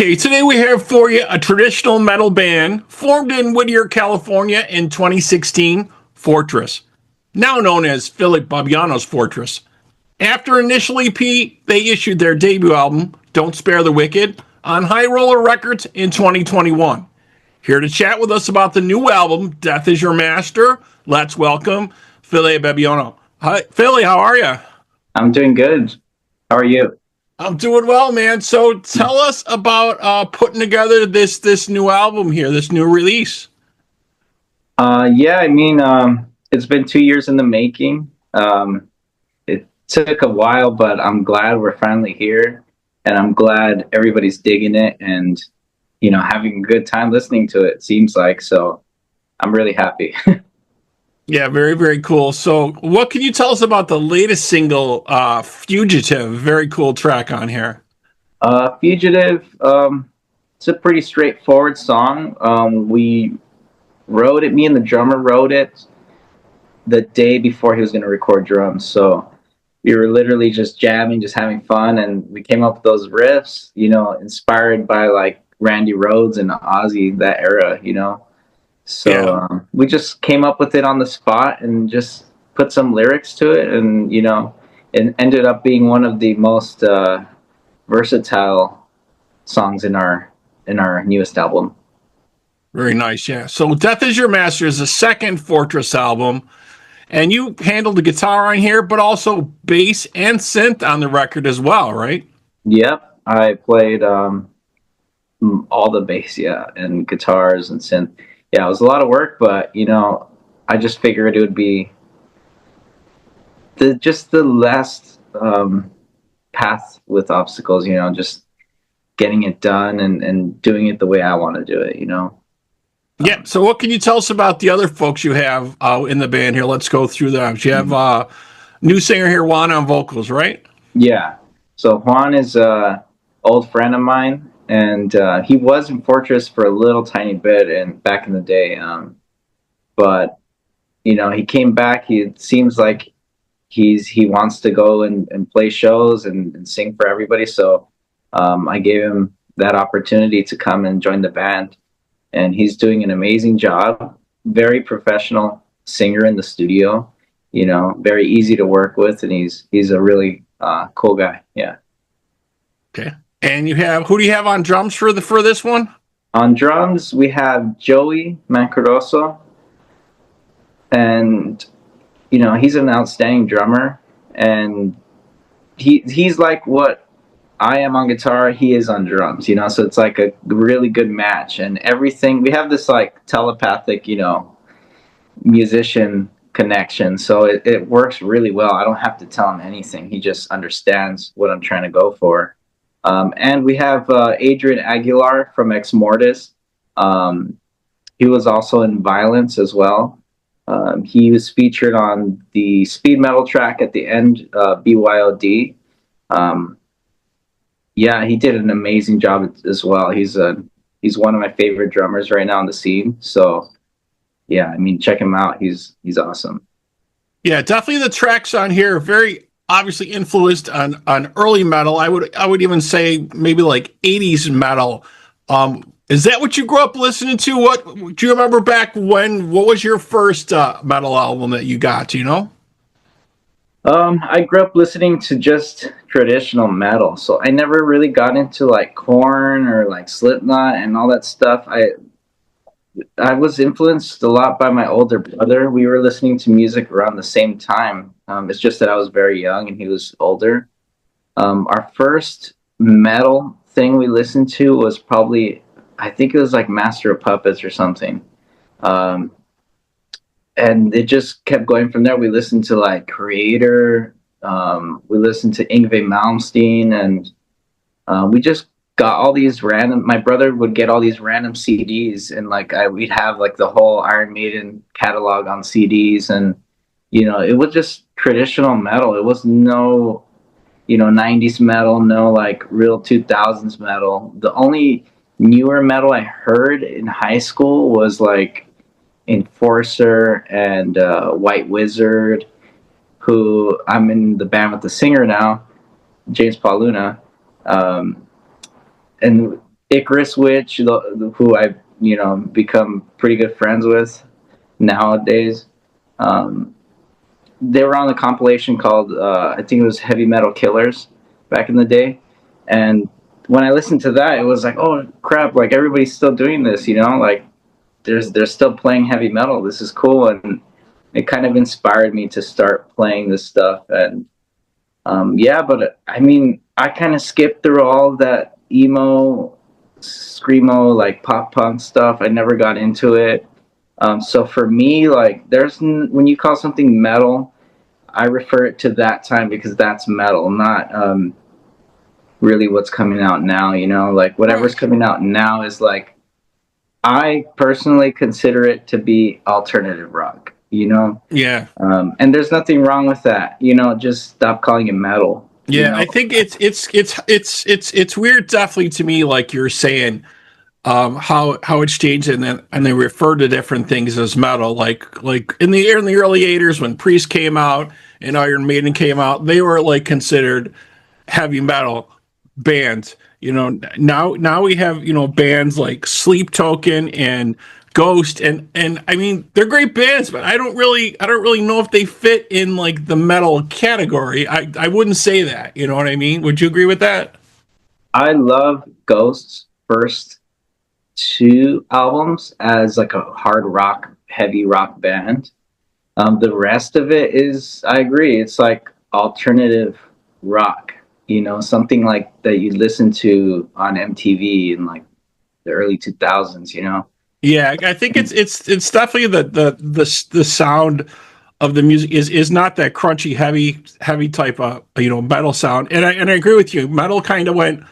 Okay, today we have for you a traditional metal band formed in Whittier, California in 2016, Fortress, now known as Fili Bibiano's Fortress. After initial EP, they issued their debut album, Don't Spare the Wicked, on High Roller Records in 2021. Here to chat with us about the new album, Death is Your Master, let's welcome Fili Bibiano. Hi, Fili, how are you? I'm doing good. How are you? I'm doing well, man. So tell us about putting together this new album here, this new release. Yeah, it's been 2 years in the making. It took a while, but I'm glad we're finally here, and I'm glad everybody's digging it and having a good time listening to it. Seems like so. I'm really happy. Yeah, very, very cool. So what can you tell us about the latest single, Fugitive? Very cool track on here. Fugitive. It's a pretty straightforward song. We wrote it. Me and the drummer wrote it the day before he was going to record drums. So we were literally just jamming, just having fun, and we came up with those riffs, inspired by like Randy Rhoads and Ozzy, that era. So Yeah, we just came up with it on the spot and just put some lyrics to it, and it ended up being one of the most versatile songs in our newest album. very nice. Yeah. So Death is Your Master is the second Fortress album, and you handled the guitar on here, but also bass and synth on the record as well, right? Yep, I played all the bass, yeah, and guitars and synth. Yeah, it was a lot of work, but I just figured it would be the last path with obstacles. Just getting it done and doing it the way I want to do it. Yeah. So what can you tell us about the other folks you have in the band here? Let's go through them. You have new singer here, Juan, on vocals, right? Yeah. So Juan is a old friend of mine, and he was in Fortress for a little tiny bit and back in the day. But he came back. He seems like he wants to go and play shows and sing for everybody. So I gave him that opportunity to come and join the band, and he's doing an amazing job. Very professional singer in the studio. Very easy to work with, and he's a really cool guy. Yeah. Okay. And you have who do you have on drums for this one? On drums, we have Joey Mancaroso, and he's an outstanding drummer, and he's like what I am on guitar, he is on drums. So it's like a really good match, and everything. We have this like telepathic, musician connection, so it works really well. I don't have to tell him anything; he just understands what I'm trying to go for. And we have Adrian Aguilar from Ex Mortis. He was also in Violence as well. He was featured on the speed metal track at the end, BYOD. Um, yeah, he did an amazing job as well. He's one of my favorite drummers right now on the scene. So yeah, check him out. He's awesome. Yeah, definitely the tracks on here are very obviously influenced on early metal. I would even say maybe like 80s metal. Is that what you grew up listening to? What do you remember back when? What was your first metal album that you got? I grew up listening to just traditional metal, so I never really got into like Korn or like Slipknot and all that stuff. I was influenced a lot by my older brother. We were listening to music around the same time. It's just that I was very young and he was older. Our first metal thing we listened to was probably, I think it was like Master of Puppets or something. Um, and it just kept going from there. We listened to like Creator. We listened to Yngwie Malmsteen, and we just got all these random. My brother would get all these random CDs, and like we'd have like the whole Iron Maiden catalog on CDs, and it was just traditional metal. It was no 90s metal, no like real 2000s metal. The only newer metal I heard in high school was like Enforcer and White Wizard, who I'm in the band with the singer now, James Paul Luna. And Icarus Witch, who I've become pretty good friends with nowadays. Um, they were on the compilation called I think it was Heavy Metal Killers back in the day, and when I listened to that, it was like, oh crap! Like everybody's still doing this, like they're still playing heavy metal. This is cool, and it kind of inspired me to start playing this stuff. And yeah, but I mean, I kind of skipped through all of that emo, screamo, like pop punk stuff. I never got into it. So for me, like, when you call something metal, I refer it to that time because that's metal, not really what's coming out now. Like whatever's Right. coming out now is like I personally consider it to be alternative rock. Yeah. And there's nothing wrong with that. Just stop calling it metal. You Yeah, know, I think it's weird, definitely to me, like you're saying, how it's changed, and they refer to different things as metal, like in the early '80s when Priest came out and Iron Maiden came out, they were like considered heavy metal bands. Now we have bands like Sleep Token and Ghost, and I mean they're great bands, but I don't really know if they fit in like the metal category. I wouldn't say that. You know what I mean? Would you agree with that? I love Ghost's first two albums as like a hard rock, heavy rock band. The rest of it is, I agree, it's like alternative rock. Something like that you listen to on MTV in like the early 2000s. Yeah, I think it's definitely the sound of the music is not that crunchy, heavy type of metal sound. And I agree with you. Metal kind of went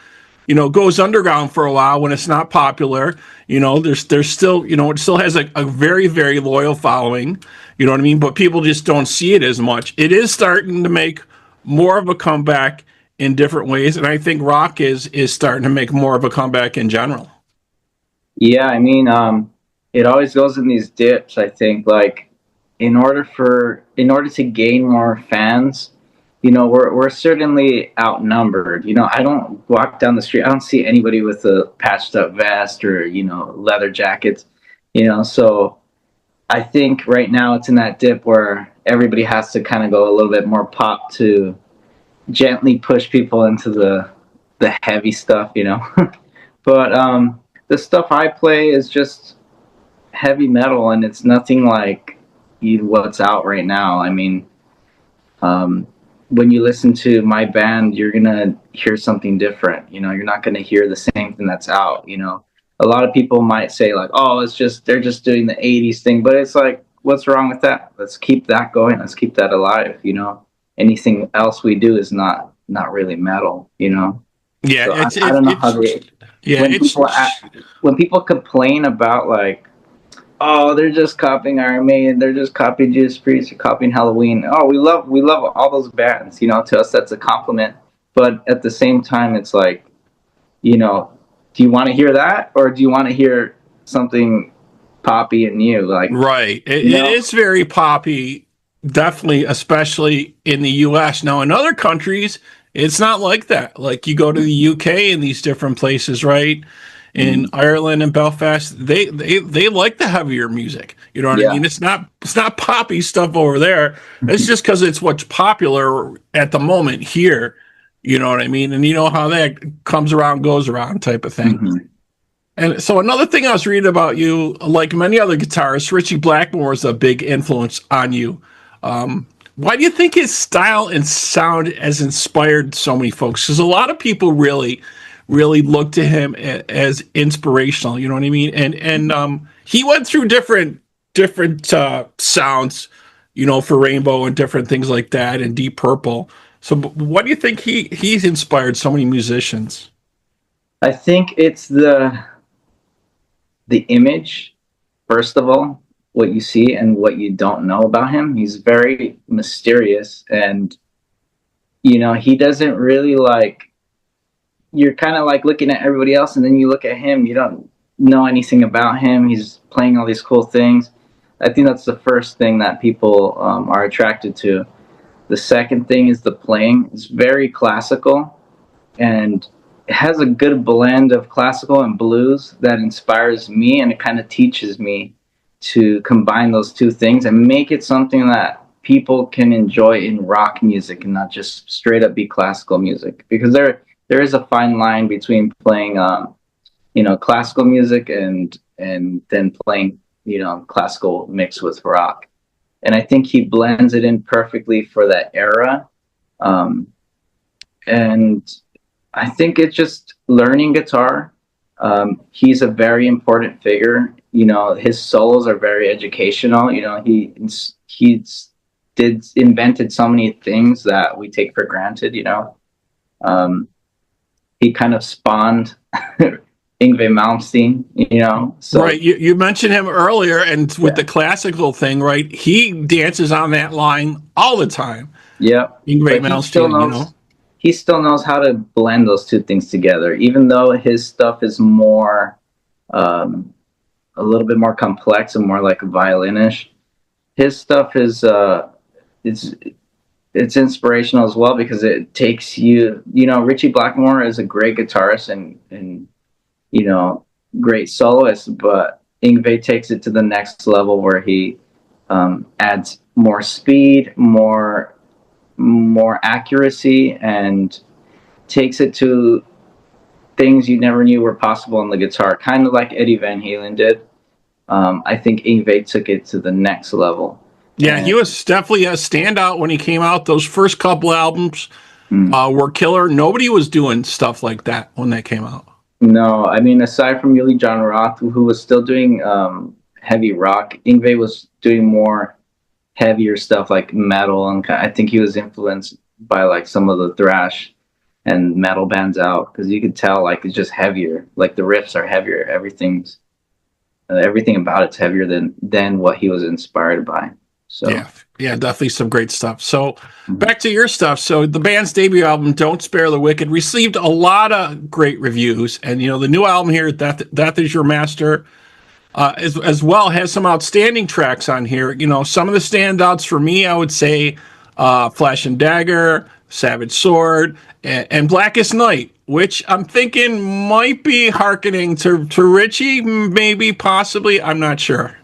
goes underground for a while when it's not popular. There's still it still has a very very loyal following. You know what I mean? But people just don't see it as much. It is starting to make more of a comeback in different ways, and I think rock is starting to make more of a comeback in general. Yeah, I mean, it always goes in these dips. I think like in order to gain more fans, we're certainly outnumbered. I don't walk down the street, I don't see anybody with a patched up vest or leather jackets. So I think right now it's in that dip where everybody has to kind of go a little bit more pop to gently push people into the heavy stuff. But the stuff I play is just heavy metal, and it's nothing like what's out right now. I mean, um, when you listen to my band, you're gonna hear something different. You're not gonna hear the same thing that's out. A lot of people might say like, "Oh, it's just they're just doing the '80s thing," but it's like, what's wrong with that? Let's keep that going. Let's keep that alive. Anything else we do is not really metal. Yeah, So it's I it, don't know how it's they yeah, when it's people when people complain about like, oh, they're just copying Iron Maiden, they're just copying Judas Priest, they're copying Halloween. Oh, we love all those bands. To us that's a compliment. But at the same time, it's like, do you want to hear that, or do you want to hear something poppy and new? Like, right. It, you it know, is very poppy, definitely, especially in the U.S. Now, in other countries, it's not like that. Like you go to the UK and these different places, right? In mm, Ireland and Belfast, they like the heavier music. You know what I yeah, mean? It's not poppy stuff over there. It's just because it's what's popular at the moment here. You know what I mean? And you know how that comes around, goes around, type of thing. hmm. And so another thing I was reading about you, like many other guitarists, Richie Blackmore was a big influence on you. Why do you think his style and sound has inspired so many folks? Because a lot of people really look to him as inspirational. You know what I mean? And he went through different sounds, for Rainbow and different things like that, and Deep Purple. So, what do you think he's inspired so many musicians? I think it's the image, first of all, what you see and what you don't know about him. He's very mysterious, and he doesn't really like. You're kind of like looking at everybody else, and then you look at him. You don't know anything about him. He's playing all these cool things. I think that's the first thing that people are attracted to. The second thing is the playing. It's very classical, and it has a good blend of classical and blues that inspires me, and it kind of teaches me to combine those two things and make it something that people can enjoy in rock music and not just straight up be classical music, because there is a fine line between playing classical music and then playing classical mixed with rock. And I think he blends it in perfectly for that era. um, and I think it's just learning guitar. He's a very important figure. His solos are very educational. He's invented so many things that we take for granted. Um, he kind of spawned Yngwie Malmsteen. So Right. You mentioned him earlier, and with yeah, the classical thing, right? He dances on that line all the time. yeah. Ingrid But Malmsteen, you know. he still knows how to blend those two things together. Even though his stuff is more um, a little bit more complex and more like violinish, his stuff is it's it's inspirational as well, because it takes Richie Blackmore is a great guitarist and you know great soloist, but Yngwie takes it to the next level where he adds more speed, more accuracy, and takes it to things you never knew were possible on the guitar, kind of like Eddie Van Halen did. I think Yngwie took it to the next level. Yeah, he And was definitely a standout when he came out. Those first couple albums were killer. Nobody was doing stuff like that when they came out. no, I mean, aside from Yuli John Roth, who was still doing heavy rock, Yngwie was doing more heavier stuff like metal, and I think he was influenced by like some of the thrash and metal bands out, because you could tell like it's just heavier. Like the riffs are heavier. Everything about it's heavier than what he was inspired by. So Yeah, yeah, definitely some great stuff. So back to your stuff. So the band's debut album, "Don't Spare the Wicked," received a lot of great reviews, and the new album here, "That Is Your Master," as well has some outstanding tracks on here. Some of the standouts for me, I would say, "Flash and Dagger," "Savage Sword," and "Blackest Night," which I'm thinking might be hearkening to Richie, maybe, possibly. I'm not sure.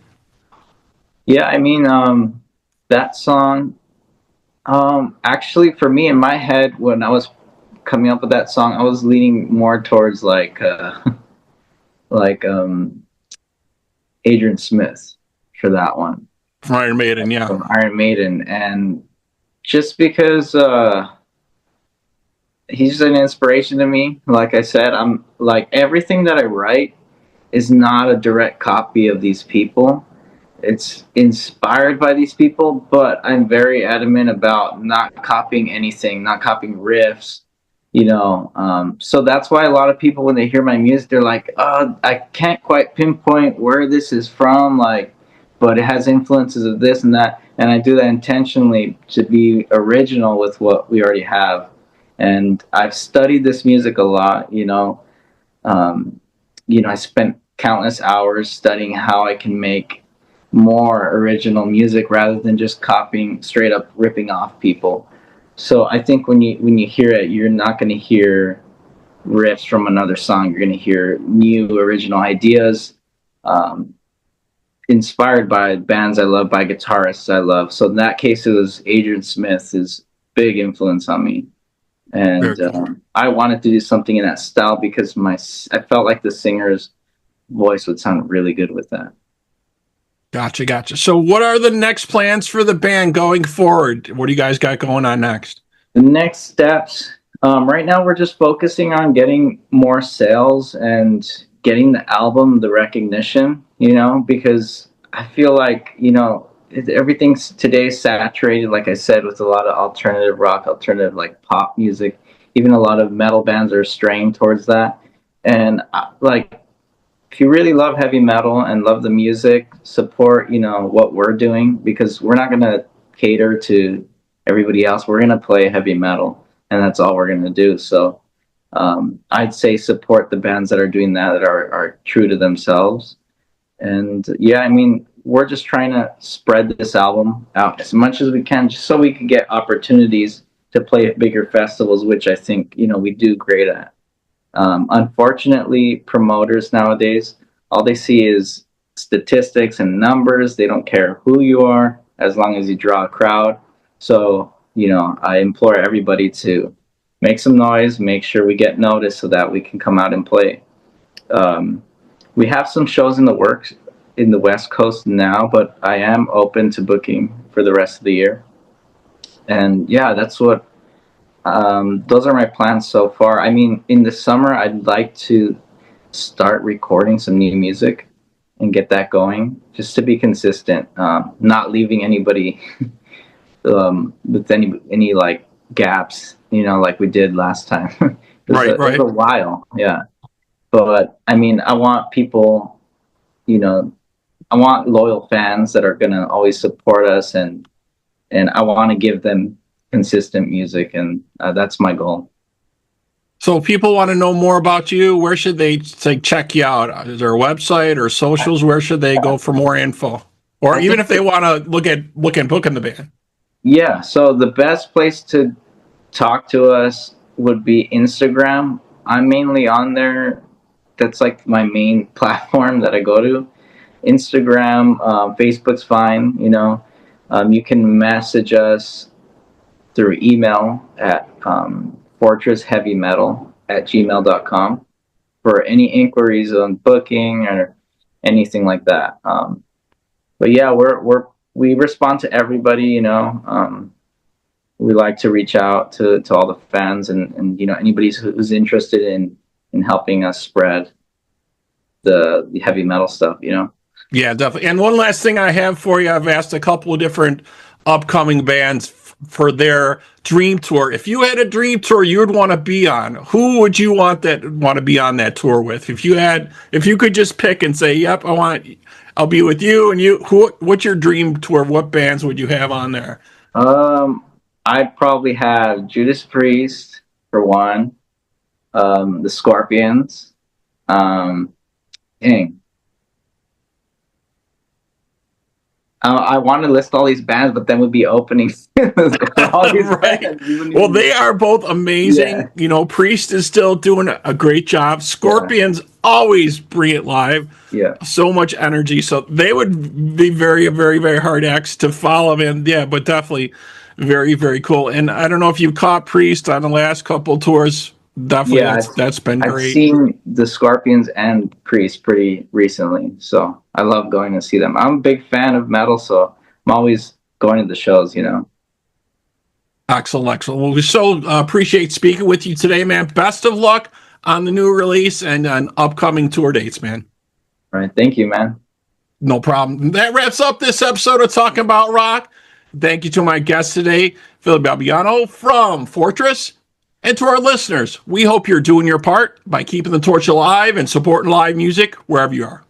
yeah, I mean, that song. Actually, for me in my head, when I was coming up with that song, I was leaning more towards like Adrian Smith for that one From Iron Maiden, yeah. from Iron Maiden, and just because he's an inspiration to me. Like I said, I'm like everything that I write is not a direct copy of these people. It's inspired by these people, but I'm very adamant about not copying anything, not copying riffs. So that's why a lot of people, when they hear my music, they're like, "Oh, I can't quite pinpoint where this is from," like, but it has influences of this and that, and I do that intentionally to be original with what we already have. And I've studied this music a lot. Um, I spent countless hours studying how I can make more original music rather than just copying, straight up ripping off people. So I think when you hear it, you're not going to hear riffs from another song. You're going to hear new original ideas, um, inspired by bands I love, by guitarists I love. So in that case, it was Adrian Smith, is big influence on me. Very And cool. I wanted to do something in that style because I felt like the singer's voice would sound really good with that. Gotcha, gotcha. So, what are the next plans for the band going forward? What do you guys got going on next? The next steps, right now, we're just focusing on getting more sales and getting the album the recognition, because I feel like, everything's today saturated, like I said, with a lot of alternative rock, alternative like pop music. Even a lot of metal bands are straying towards that. And like, if you really love heavy metal and love the music, support, what we're doing, because we're not going to cater to everybody else. We're going to play heavy metal, and that's all we're going to do. So I'd say support the bands that are doing that are true to themselves. And yeah, I mean, we're just trying to spread this album out as much as we can, just so we could get opportunities to play at bigger festivals, which I think, we do great at. Unfortunately, promoters nowadays, all they see is statistics and numbers. They don't care who you are as long as you draw a crowd. So, I implore everybody to make some noise, make sure we get noticed so that we can come out and play. Um, we have some shows in the works in the West Coast now, but I am open to booking for the rest of the year. And yeah, those are my plans so far. I mean, in the summer, I'd like to start recording some new music and get that going, just to be consistent, not leaving anybody with any like gaps, like we did last time. It was a while, yeah. But I mean, I want people, you know, I want loyal fans that are gonna always support us, and I want to give them consistent music, and that's my goal. So if people want to know more about you, where should they check you out? Is there a website or socials? Where should they go for more info? Or I even think, if they want to look and book in the band? yeah. So the best place to talk to us would be Instagram. I'm mainly on there. That's like my main platform that I go to. Instagram, Facebook's fine. You can message us through email at fortressheavymetal@gmail.com for any inquiries on booking or anything like that. But yeah, we respond to everybody. We like to reach out to all the fans, and anybody who's interested in helping us spread the heavy metal stuff. Yeah, definitely. And one last thing I have for you, I've asked a couple of different upcoming bands for their dream tour. If you had a dream tour you would want to be on, who would you want to be on that tour with? If you could just pick and say, "Yep, I'll be with you," and what's your dream tour? What bands would you have on there? Um, I'd probably have Judas Priest for one, the Scorpions. Um, dang. I want to list all these bands, but then we'd be opening for all these Right. bands. Well, they are both amazing. Yeah. Priest is still doing a great job. Scorpions always bring it live. Yeah. So much energy. So they would be very, very, very hard acts to follow. And yeah, but definitely very, very cool. And I don't know if you caught Priest on the last couple tours. Definitely, Yeah, that's been I've great. seen the Scorpions and Priest pretty recently, so I love going to see them. I'm a big fan of metal, so I'm always going to the shows. Excellent, excellent. Well, we so appreciate speaking with you today, man. Best of luck on the new release and on upcoming tour dates, man. All right, thank you, man. No problem. That wraps up this episode of Talking About Rock. Thank you to my guest today, Fili Bibiano from Fortress. And to our listeners, we hope you're doing your part by keeping the torch alive and supporting live music wherever you are.